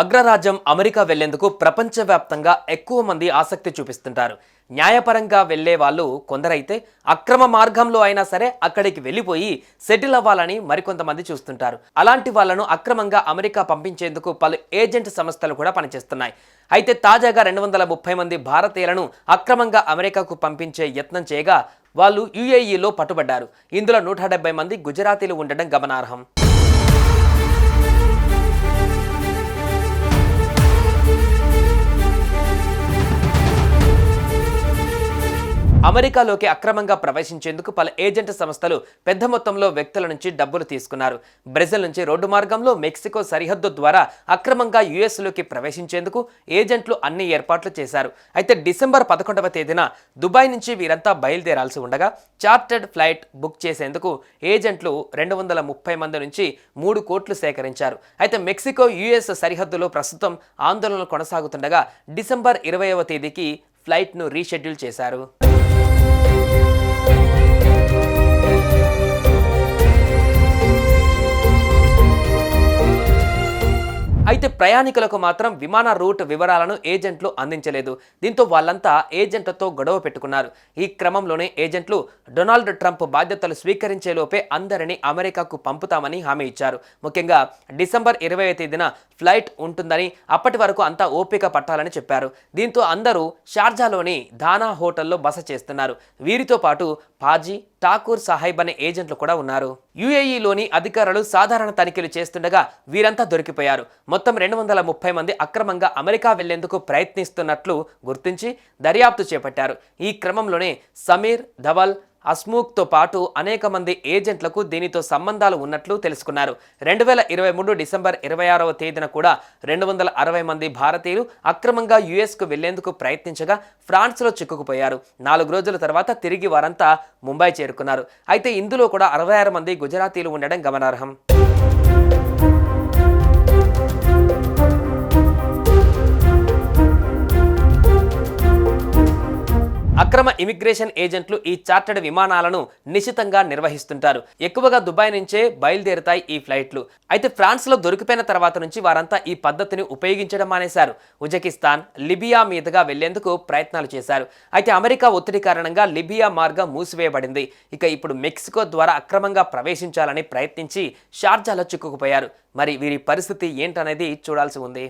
అగ్రరాజ్యం అమెరికా వెళ్లేందుకు ప్రపంచవ్యాప్తంగా ఎక్కువ మంది ఆసక్తి చూపిస్తుంటారు. న్యాయపరంగా వెళ్లే వాళ్ళు కొందరైతే అక్రమ మార్గంలో అయినా సరే అక్కడికి వెళ్ళిపోయి సెటిల్ అవ్వాలని మరికొంతమంది చూస్తుంటారు. అలాంటి వాళ్ళను అక్రమంగా అమెరికా పంపించేందుకు పలు ఏజెంట్ సంస్థలు కూడా పనిచేస్తున్నాయి. అయితే తాజాగా 230 మంది భారతీయులను అక్రమంగా అమెరికాకు పంపించే యత్నం చేయగా వాళ్ళు యుఏఈలో పట్టుబడ్డారు. ఇందులో 170 మంది గుజరాతీలు ఉండడం గమనార్హం. అమెరికాలోకి అక్రమంగా ప్రవేశించేందుకు పలు ఏజెంట్ సంస్థలు పెద్ద మొత్తంలో వ్యక్తుల నుంచి డబ్బులు తీసుకున్నారు. బ్రెజిల్ నుంచి రోడ్డు మార్గంలో మెక్సికో సరిహద్దు ద్వారా అక్రమంగా యుఎస్లోకి ప్రవేశించేందుకు ఏజెంట్లు అన్ని ఏర్పాట్లు చేశారు. అయితే డిసెంబర్ 11వ తేదీన దుబాయ్ నుంచి వీరంతా బయలుదేరాల్సి ఉండగా చార్టర్డ్ ఫ్లైట్ బుక్ చేసేందుకు ఏజెంట్లు 230 మంది నుంచి 3 కోట్లు సేకరించారు. అయితే మెక్సికో యుఎస్ సరిహద్దులో ప్రస్తుతం ఆందోళనలు కొనసాగుతుండగా డిసెంబర్ 20వ తేదీకి ఫ్లైట్ను రీషెడ్యూల్ చేశారు. అయితే ప్రయాణికులకు మాత్రం విమాన రూట్ వివరాలను ఏజెంట్లు అందించలేదు. దీంతో వాళ్ళంతా ఏజెంట్లతో గొడవ పెట్టుకున్నారు. ఈ క్రమంలోనే ఏజెంట్లు డొనాల్డ్ ట్రంప్ బాధ్యతలు స్వీకరించేలోపే అందరినీ అమెరికాకు పంపుతామని హామీ ఇచ్చారు. ముఖ్యంగా డిసెంబర్ 20వ తేదీన ఫ్లైట్ ఉంటుందని, అప్పటి వరకు అంతా ఓపిక పట్టాలని చెప్పారు. దీంతో అందరూ షార్జాలోని దానా హోటల్లో బస చేస్తున్నారు. వీరితో పాటు పాజీ, ఠాకూర్ సాహెబ్ అనే ఏజెంట్లు కూడా ఉన్నారు. యుఏఈలోని అధికారులు సాధారణ తనిఖీలు చేస్తుండగా వీరంతా దొరికిపోయారు. మొత్తం 230 మంది అక్రమంగా అమెరికా వెళ్లేందుకు ప్రయత్నిస్తున్నట్లు గుర్తించి దర్యాప్తు చేపట్టారు. ఈ క్రమంలోనే సమీర్, ధవల్, హస్ముఖ్తో పాటు అనేక మంది ఏజెంట్లకు దీనితో సంబంధాలు ఉన్నట్లు తెలుసుకున్నారు. 2023 డిసెంబర్ 26వ తేదీన కూడా 260 మంది భారతీయులు అక్రమంగా యుఎస్కు వెళ్లేందుకు ప్రయత్నించగా ఫ్రాన్స్లో చిక్కుకుపోయారు. 4 రోజుల తర్వాత తిరిగి వారంతా ముంబై చేరుకున్నారు. అయితే ఇందులో కూడా 66 మంది గుజరాతీలు ఉండడం గమనార్హం. అక్రమ ఇమిగ్రేషన్ ఏజెంట్లు ఈ చార్టర్డ్ విమానాలను నిశితంగా నిర్వహిస్తుంటారు. ఎక్కువగా దుబాయ్ నుంచే బయలుదేరుతాయి ఈ ఫ్లైట్లు. అయితే ఫ్రాన్స్లో దొరికిపోయిన తర్వాత నుంచి వారంతా ఈ పద్ధతిని ఉపయోగించడం మానేశారు. ఉజ్బెకిస్తాన్, లిబియా మీదుగా వెళ్లేందుకు ప్రయత్నాలు చేశారు. అయితే అమెరికా ఒత్తిడి కారణంగా లిబియా మార్గం మూసివేయబడింది. ఇక ఇప్పుడు మెక్సికో ద్వారా అక్రమంగా ప్రవేశించాలని ప్రయత్నించి షార్జాలో చిక్కుకుపోయారు. మరి వీరి పరిస్థితి ఏంటనేది చూడాల్సి ఉంది.